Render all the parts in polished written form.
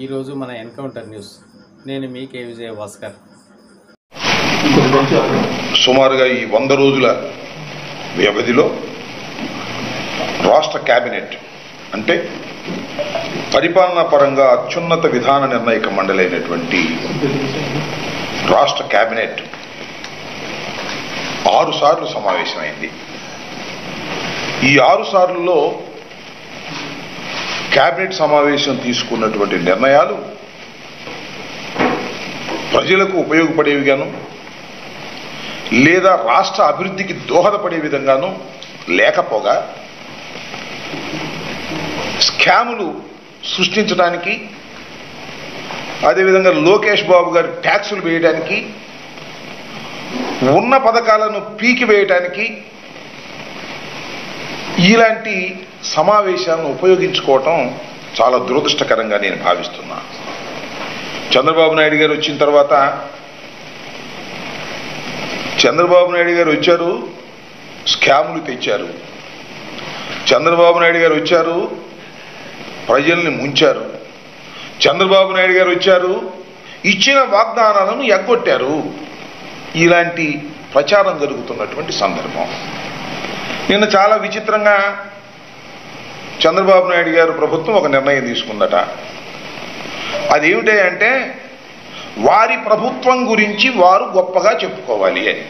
ఈరోజు మన encounter news. నేను మీ కే విజయ భాస్కర్. సుమారుగా ఈ 100 రోజుల వ్యవధిలో రాష్ట్ర కేబినెట్ అంటే పరిపాలనా పరంగా అత్యున్నత విధాన నిర్ణాయక మండలి అయినటువంటి రాష్ట్ర కేబినెట్ 6 సార్లు సమావేశమైంది. ఈ 6 సార్లలో కేబినెట్ సమావేశం తీసుకున్నటువంటి నిర్ణయాలు ప్రజలకు ఉపయోగపడేవిగాను లేదా రాష్ట్ర అభివృద్ధికి దోహదపడే విధంగాను లేకపోగా స్కాములు సృష్టించడానికి, అదేవిధంగా లోకేష్ బాబు గారి ట్యాక్సులు వేయడానికి, ఉన్న పథకాలను పీకివేయడానికి ఇలాంటి సమావేశాలను ఉపయోగించుకోవటం చాలా దురదృష్టకరంగా నేను భావిస్తున్నా. చంద్రబాబు నాయుడు గారు వచ్చిన తర్వాత చంద్రబాబు నాయుడు గారు వచ్చారు, స్కాములు తెచ్చారు. చంద్రబాబు నాయుడు గారు వచ్చారు, ప్రజల్ని ముంచారు. చంద్రబాబు నాయుడు గారు వచ్చారు, ఇచ్చిన వాగ్దానాలను ఎగ్గొట్టారు. ఇలాంటి ప్రచారం జరుగుతున్నటువంటి సందర్భం. నిన్న చాలా విచిత్రంగా చంద్రబాబు నాయుడు గారు ప్రభుత్వం ఒక నిర్ణయం తీసుకుందట. అదేమిటంటే వారి ప్రభుత్వం గురించి వారు గొప్పగా చెప్పుకోవాలి అని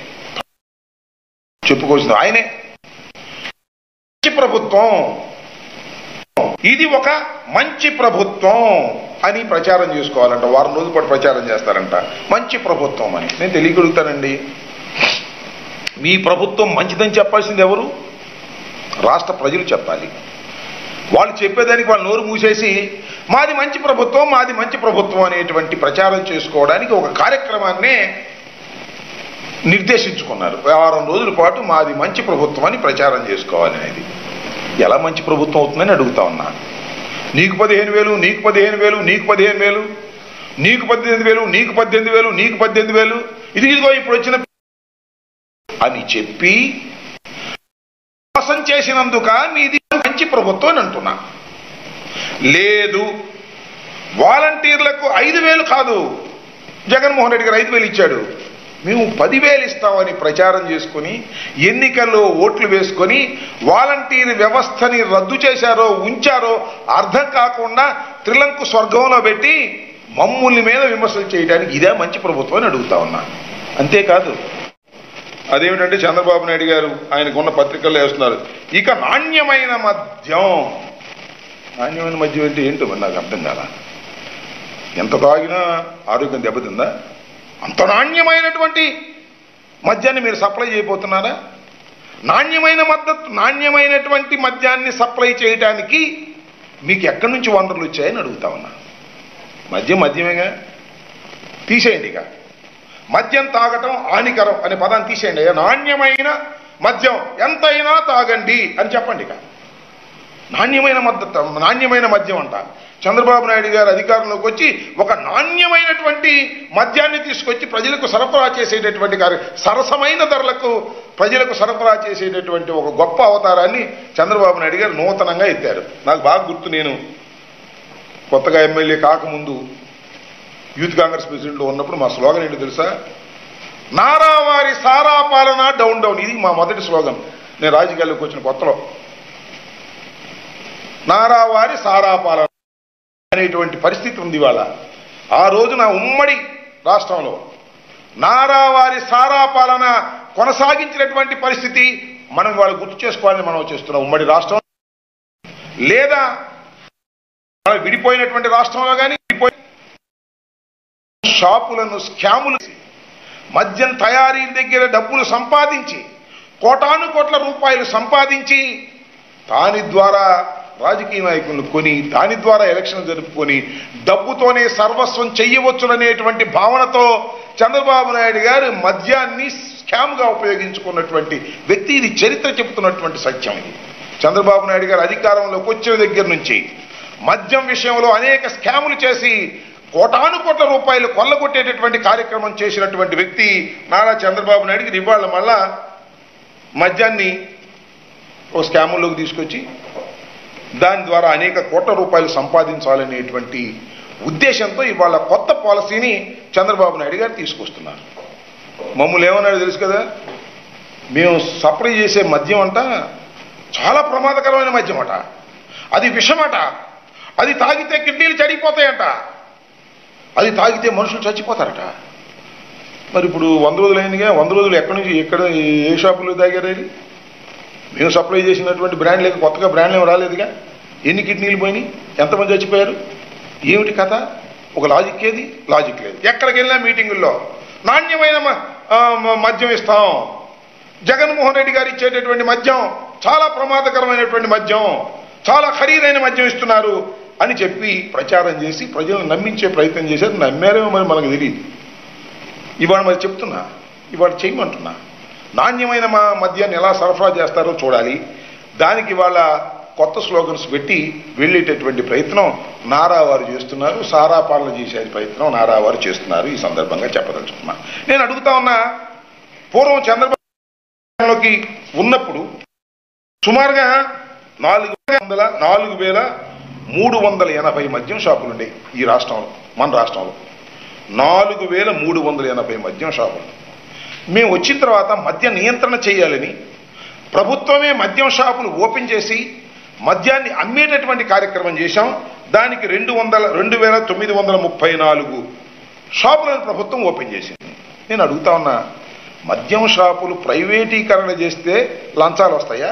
చెప్పుకోవాల్సింది ఆయనే. మంచి ప్రభుత్వం, ఇది ఒక మంచి ప్రభుత్వం అని ప్రచారం చేసుకోవాలంట. వారం రోజుల పాటు ప్రచారం చేస్తారంట మంచి ప్రభుత్వం అని. నేను తెలియగలుగుతానండి, మీ ప్రభుత్వం మంచిదని చెప్పాల్సింది ఎవరు? రాష్ట్ర ప్రజలు చెప్పాలి. వాళ్ళు చెప్పేదానికి వాళ్ళు నోరు మూసేసి మాది మంచి ప్రభుత్వం, మాది మంచి ప్రభుత్వం అనేటువంటి ప్రచారం చేసుకోవడానికి ఒక కార్యక్రమాన్నే నిర్దేశించుకున్నారు. వారం రోజుల పాటు మాది మంచి ప్రభుత్వం అని ప్రచారం చేసుకోవాలి అనేది. ఎలా మంచి ప్రభుత్వం అవుతుందని అడుగుతా ఉన్నా. నీకు 15,000, నీకు 15,000, నీకు 15,000, నీకు 18,000, నీకు 18,000, నీకు 18,000, ఇదిగో ఇప్పుడు వచ్చిన అని చెప్పి మోసం చేసినందుక మీది మంచి ప్రభుత్వం అని అంటున్నా. లేదు, వాలంటీర్లకు 5,000 కాదు, జగన్మోహన్ రెడ్డి గారు 5,000 ఇచ్చాడు, మేము 10,000 ఇస్తామని ప్రచారం చేసుకుని ఎన్నికల్లో ఓట్లు వేసుకొని వాలంటీర్ వ్యవస్థని రద్దు చేశారో ఉంచారో అర్థం కాకుండా త్రిలంకు స్వర్గంలో పెట్టి మమ్ముల్ని మీద విమర్శలు చేయడానికి ఇదే మంచి ప్రభుత్వం అని అడుగుతా ఉన్నా. అంతేకాదు, అదేమిటంటే చంద్రబాబు నాయుడు గారు ఆయనకున్న పత్రికల్లో వేస్తున్నారు, ఇక నాణ్యమైన మద్యం. నాణ్యమైన మద్యం అంటే ఏంటో నాకు అర్థం కాదా. ఎంత తాగినా ఆరోగ్యం దెబ్బతిందా? అంత నాణ్యమైనటువంటి మద్యాన్ని మీరు సప్లై చేయబోతున్నారా? నాణ్యమైనటువంటి మద్యాన్ని సప్లై చేయడానికి మీకు ఎక్కడి నుంచి వనరులు వచ్చాయని అడుగుతా ఉన్నా. మద్యమేగా, తీసేయండి. ఇక మద్యం తాగటం హానికరం అనే పదాన్ని తీసేయండి. నాణ్యమైన మద్యం ఎంతైనా తాగండి అని చెప్పండి. ఇక నాణ్యమైన మద్యం అంట. చంద్రబాబు నాయుడు గారు అధికారంలోకి వచ్చి ఒక నాణ్యమైనటువంటి మద్యాన్ని తీసుకొచ్చి ప్రజలకు సరఫరా చేసేటటువంటి సరసమైన ధరలకు ప్రజలకు సరఫరా చేసేటటువంటి ఒక గొప్ప అవతారాన్ని చంద్రబాబు నాయుడు గారు నూతనంగా ఎత్తారు. నాకు బాగా గుర్తు, నేను కొత్తగా ఎమ్మెల్యే కాకముందు యూత్ కాంగ్రెస్ ప్రెసిడెంట్లో ఉన్నప్పుడు మా స్లోగన్ ఏంటో తెలుసా? నారావారి సారా పాలన డౌన్ డౌన్. ఇది మా మొదటి స్లోగన్. నేను రాజకీయాల్లోకి వచ్చిన కొత్తలో నారావారి సారా పాలన అనేటువంటి పరిస్థితి ఉంది ఇవాళ. ఆ రోజున ఉమ్మడి రాష్ట్రంలో నారావారి సారా పాలన కొనసాగించినటువంటి పరిస్థితి మనం వాళ్ళు గుర్తు చేసుకోవాలని మనం చేస్తున్నాం. ఉమ్మడి రాష్ట్రం లేదా విడిపోయినటువంటి రాష్ట్రంలో కానీ షాపులను స్కాములు, మద్యం తయారీ దగ్గర డబ్బులు సంపాదించి కోటాను కోట్ల రూపాయలు సంపాదించి దాని ద్వారా రాజకీయ నాయకులను కొని దాని ద్వారా ఎలక్షన్ జరుపుకొని డబ్బుతోనే సర్వస్వం చెయ్యవచ్చుననేటువంటి భావనతో చంద్రబాబు నాయుడు గారు మద్యాన్ని స్కామ్గా ఉపయోగించుకున్నటువంటి వ్యక్తి. ఇది చరిత్ర చెబుతున్నటువంటి సత్యం. ఇది చంద్రబాబు నాయుడు గారు అధికారంలోకి వచ్చిన దగ్గర నుంచి మద్యం విషయంలో అనేక స్కాములు చేసి కోటాను కోట్ల రూపాయలు కొల్లగొట్టేటటువంటి కార్యక్రమం చేసినటువంటి వ్యక్తి నారా చంద్రబాబు నాయుడికి ఇవాళ మళ్ళా మద్యాన్ని ఓ స్కాముల్లోకి తీసుకొచ్చి దాని ద్వారా అనేక కోట్ల రూపాయలు సంపాదించాలనేటువంటి ఉద్దేశంతో ఇవాళ కొత్త పాలసీని చంద్రబాబు నాయుడు గారు తీసుకొస్తున్నారు. మమ్మల్ని ఏమన్నాడు తెలుసు కదా, మేము సప్లై చేసే మద్యం అంట చాలా ప్రమాదకరమైన మద్యం అట, అది విషమట, అది తాగితే కిడ్నీలు చెడిపోతాయంట, అది తాగితే మనుషులు చచ్చిపోతారట. మరి ఇప్పుడు 100 రోజులు అయిందిగా, 100 రోజులు ఎక్కడి నుంచి ఎక్కడ ఏ షాపులో తాగారు? మేము సప్లై చేసినటువంటి బ్రాండ్ లేక కొత్తగా బ్రాండ్లు ఏమి రాలేదుగా. ఎన్ని కిడ్నీలు పోయినాయి, ఎంతమంది చచ్చిపోయారు, ఏమిటి కథ? ఒక లాజిక్ ఏది? లాజిక్ లేదు. ఎక్కడికి వెళ్ళినా మీటింగుల్లో నాణ్యమైన మద్యం ఇస్తాం, జగన్మోహన్ రెడ్డి గారు ఇచ్చేటటువంటి మద్యం చాలా ప్రమాదకరమైనటువంటి మద్యం, చాలా ఖరీదైన మద్యం ఇస్తున్నారు అని చెప్పి ప్రచారం చేసి ప్రజలను నమ్మించే ప్రయత్నం చేశారు. నమ్మారేమో మరి మనకు తెలియదు. ఇవాళ మరి చెప్తున్నా, ఇవాళ చేయమంటున్నా, నాణ్యమైన మద్యాన్ని ఎలా సరఫరా చేస్తారో చూడాలి. దానికి ఇవాళ కొత్త స్లోగన్స్ పెట్టి వెళ్ళేటటువంటి ప్రయత్నం నారా వారు చేస్తున్నారు, సారా పాలన చేసే ప్రయత్నం నారా వారు చేస్తున్నారు. ఈ సందర్భంగా చెప్పదలుచుకున్నా. నేను అడుగుతా ఉన్నా, పూర్వం చంద్రబాబులోకి ఉన్నప్పుడు సుమారుగా 4,380 మద్యం షాపులు ఉండేవి ఈ రాష్ట్రంలో, మన రాష్ట్రంలో 4,380 మద్యం షాపులు. మేము వచ్చిన తర్వాత మద్య నియంత్రణ చేయాలని ప్రభుత్వమే మద్యం షాపులు ఓపెన్ చేసి మద్యాన్ని అమ్మేటటువంటి కార్యక్రమం చేశాం. దానికి 2,934 షాపులను ప్రభుత్వం ఓపెన్ చేసింది. నేను అడుగుతా ఉన్నా, మద్యం షాపులు ప్రైవేటీకరణ చేస్తే లంచాలు వస్తాయా,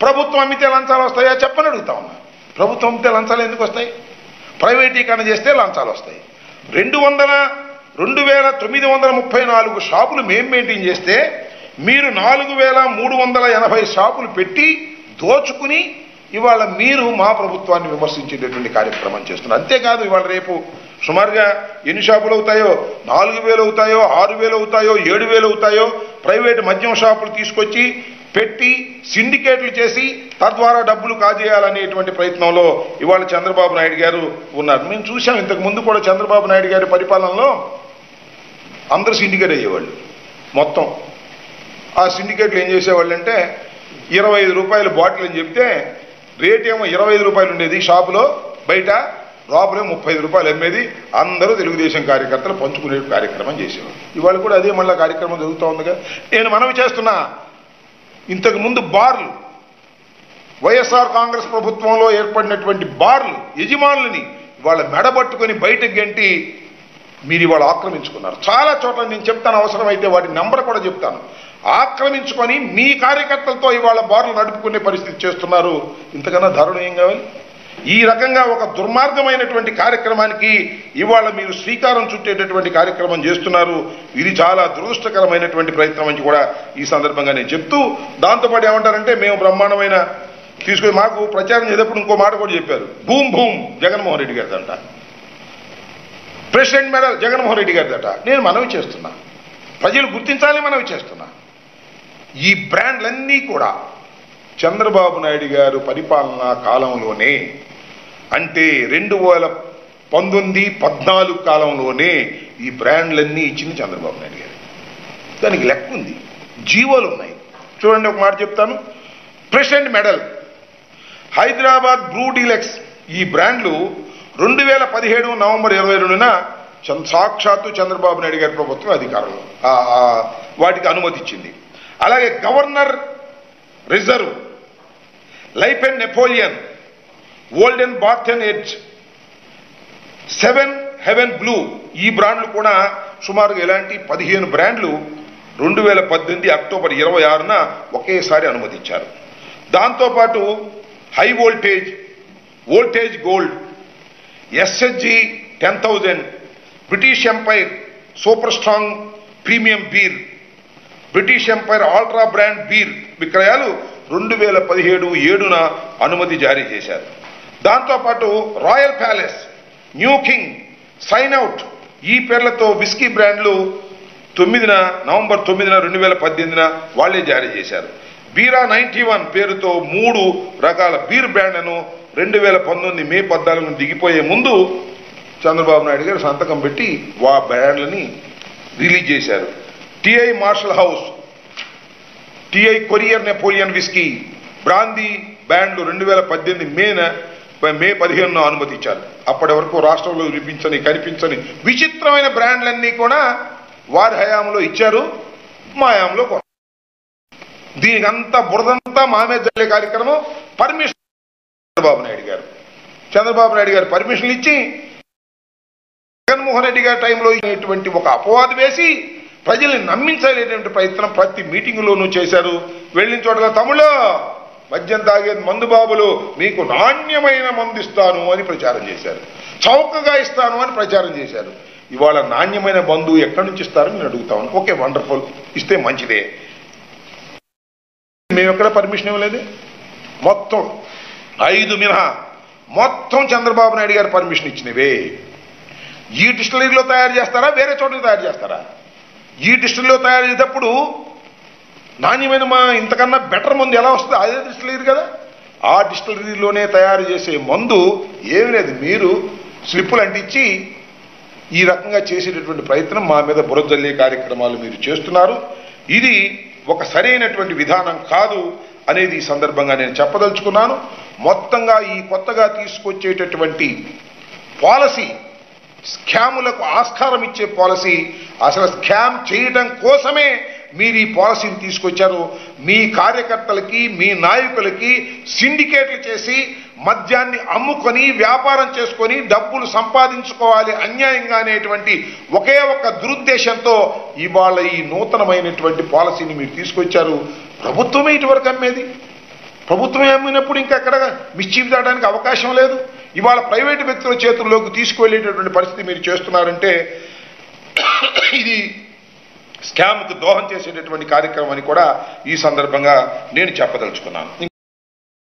ప్రభుత్వం అమ్మితే లంచాలు వస్తాయా చెప్పని అడుగుతా ఉన్నా. ప్రభుత్వం అమ్మితే లంచాలు ఎందుకు వస్తాయి? ప్రైవేటీకరణ చేస్తే లంచాలు వస్తాయి. 2,934 షాపులు మేము మెయింటైన్ చేస్తే మీరు 4,380 షాపులు పెట్టి దోచుకుని ఇవాళ మీరు మా ప్రభుత్వాన్ని విమర్శించేటటువంటి కార్యక్రమం చేస్తున్నారు. అంతేకాదు, ఇవాళ రేపు సుమారుగా ఎన్ని షాపులు అవుతాయో, 4,000 అవుతాయో, 6,000 అవుతాయో, 7,000 అవుతాయో ప్రైవేటు మద్యం షాపులు తీసుకొచ్చి పెట్టి సిండికేట్లు చేసి తద్వారా డబ్బులు కాజేయాలనేటువంటి ప్రయత్నంలో ఇవాళ చంద్రబాబు నాయుడు గారు ఉన్నారు. మేము చూసాం ఇంతకు ముందు కూడా చంద్రబాబు నాయుడు గారి పరిపాలనలో అందరూ సిండికేట్ అయ్యేవాళ్ళు. మొత్తం ఆ సిండికేట్లు ఏం చేసేవాళ్ళు అంటే 25 రూపాయల బాటిల్ అని చెప్తే రేట్ ఏమో 25 రూపాయలు ఉండేది షాపులో, బయట లోపలే 35 రూపాయలు అమ్మేది. అందరూ తెలుగుదేశం కార్యకర్తలు పంచుకునే కార్యక్రమం చేసేవాళ్ళు. ఇవాళ కూడా అదే మళ్ళీ కార్యక్రమం జరుగుతూ ఉందిగా. నేను మనవి చేస్తున్నా, ఇంతకు ముందు బార్లు, వైఎస్ఆర్ కాంగ్రెస్ ప్రభుత్వంలో ఏర్పడినటువంటి బార్లు యజమానులని వాళ్ళ మెడబట్టుకొని బయటకు గంటి మీరు ఇవాళ ఆక్రమించుకున్నారు. చాలా చోట్ల నేను చెప్తాను, అవసరమైతే వాటి నెంబర్ కూడా చెప్తాను. ఆక్రమించుకొని మీ కార్యకర్తలతో ఇవాళ బార్లు నడుపుకునే పరిస్థితి చేస్తున్నారు. ఇంతకన్నా దారుణం ఏం కావాలి? ఈ రకంగా ఒక దుర్మార్గమైనటువంటి కార్యక్రమానికి ఇవాళ మీరు శ్రీకారం చుట్టేటటువంటి కార్యక్రమం చేస్తున్నారు. ఇది చాలా దురదృష్టకరమైనటువంటి ప్రయత్నం అని కూడా ఈ సందర్భంగా నేను చెప్తూ, దాంతోపాటు ఏమంటారంటే మేము బ్రహ్మాండమైన తీసుకొని మాకు ప్రచారం చేసేటప్పుడు ఇంకో మాట కూడా చెప్పారు, భూమ్ భూమ్ జగన్మోహన్ రెడ్డి గారిదంట, ప్రెసిడెంట్ మెడల్ జగన్మోహన్ రెడ్డి గారిదట. నేను మనవి చేస్తున్నా, ప్రజలు గుర్తించాలని మనవి చేస్తున్నా, ఈ బ్రాండ్లన్నీ కూడా చంద్రబాబు నాయుడు గారు పరిపాలనా కాలంలోనే, అంటే 2019-14 కాలంలోనే ఈ బ్రాండ్లన్నీ ఇచ్చింది చంద్రబాబు నాయుడు గారు. దానికి లెక్క ఉంది, జీవోలు ఉన్నాయి. చూడండి, ఒక మాట చెప్తాను. President medal, Hyderabad Bru deluxe, ఈ బ్రాండ్లు 2017 నవంబర్ 22న సాక్షాత్తు చంద్రబాబు నాయుడు గారి ప్రభుత్వం అధికారంలో వాటికి అనుమతి ఇచ్చింది. అలాగే Governor Reserve, Life and Napoleon, Olden Barton Edge, 7 Heaven Blue, ఈ బ్రాండ్లు కూడా సుమారుగా ఇలాంటి 15 బ్రాండ్లు 2018 అక్టోబర్ 26న ఒకేసారి అనుమతించారు. దాంతోపాటు high voltage, voltage gold, SHG 10,000, British empire super strong premium beer, British empire ultra brand beer విక్రయాలు 2017-7న అనుమతి జారీ చేశారు. దాంతోపాటు royal palace, new king, sign out, ఈ పేర్లతో విస్కీ బ్రాండ్లు నవంబర్ 9న 2018న వాళ్లే జారీ చేశారు. బీరా 91 పేరుతో 3 రకాల బీర్ బ్రాండ్లను 2019 మే 14న దిగిపోయే ముందు చంద్రబాబు నాయుడు గారు సంతకం పెట్టి ఆ బ్రాండ్లని రిలీజ్ చేశారు. TI marshal house, TI courier Napoleon whisky, brandy బ్రాండ్లు 2018 మేన మే 15 అనుమతి ఇచ్చారు. అప్పటి వరకు రాష్ట్రంలో కనిపించని విచిత్రమైన బ్రాండ్లన్నీ కూడా వారి హయాంలో ఇచ్చారు, మా హయాంలో దీనికి అంతా బురదంతా మామే జల్లే కార్యక్రమం పర్మిషన్ చంద్రబాబు నాయుడు గారు పర్మిషన్లు ఇచ్చి జగన్మోహన్ రెడ్డి గారి టైంలో ఇటువంటి ఒక అపవాదు వేసి ప్రజల్ని నమ్మించలేటువంటి ప్రయత్నం ప్రతి మీటింగులోనూ చేశారు. వెళ్ళిన చోట్ల తమ్ముళ్ళు మద్యం తాగేది మందు బాబులు, మీకు నాణ్యమైన మందు ఇస్తాను అని ప్రచారం చేశారు, చౌకగా ఇస్తాను అని ప్రచారం చేశారు. ఇవాళ నాణ్యమైన మందు ఎక్కడి నుంచి ఇస్తారని నేను అడుగుతాను. ఓకే, వండర్ఫుల్, ఇస్తే మంచిదే. మేము ఎక్కడ పర్మిషన్ ఇవ్వలేదు. మొత్తం 5 మినహా మొత్తం చంద్రబాబు నాయుడు గారు పర్మిషన్ ఇచ్చినవే. ఈ డిస్టిలరీలో తయారు చేస్తారా, వేరే చోట్ల తయారు చేస్తారా? ఈ డిస్టిలరీలో తయారు చేసేటప్పుడు నాణ్యమైన ఇంతకన్నా బెటర్ మందు ఎలా వస్తుంది? అదే డిస్టిలరీ కదా. ఆ డిస్టిలరీలోనే తయారు చేసే మందు ఏమి లేదు, మీరు స్లిప్పులు అంటించి ఈ రకంగా చేసేటటువంటి ప్రయత్నం మా మీద బురజల్లే కార్యక్రమాలు మీరు చేస్తున్నారు. ఇది ఒక సరైనటువంటి విధానం కాదు అనేది ఈ సందర్భంగా నేను చెప్పదలుచుకున్నాను. మొత్తంగా ఈ కొత్తగా తీసుకొచ్చేటటువంటి పాలసీ స్కాములకు ఆస్కారం ఇచ్చే పాలసీ, అసలు స్కామ్ చేయడం కోసమే మీరు ఈ పాలసీని తీసుకొచ్చారు. మీ కార్యకర్తలకి, మీ నాయకులకి సిండికేట్లు చేసి మద్యాన్ని అమ్ముకొని వ్యాపారం చేసుకొని డబ్బులు సంపాదించుకోవాలి అన్యాయంగా అనేటువంటి ఒకే ఒక్క దురుద్దేశంతో ఇవాళ ఈ నూతనమైనటువంటి పాలసీని మీరు తీసుకొచ్చారు. ప్రభుత్వమే ఇటువరకు అమ్మేది. ప్రభుత్వమే అమ్మినప్పుడు ఇంకా ఎక్కడ మిస్చీఫ్ దాటానికి అవకాశం లేదు. ఇవాళ ప్రైవేటు వ్యక్తుల చేతుల్లోకి తీసుకువెళ్ళేటటువంటి పరిస్థితి మీరు చేస్తున్నారంటే ఇది స్కామ్కు దోహం చేసేటటువంటి కార్యక్రమం అని కూడా ఈ సందర్భంగా నేను చెప్పదలుచుకున్నాను.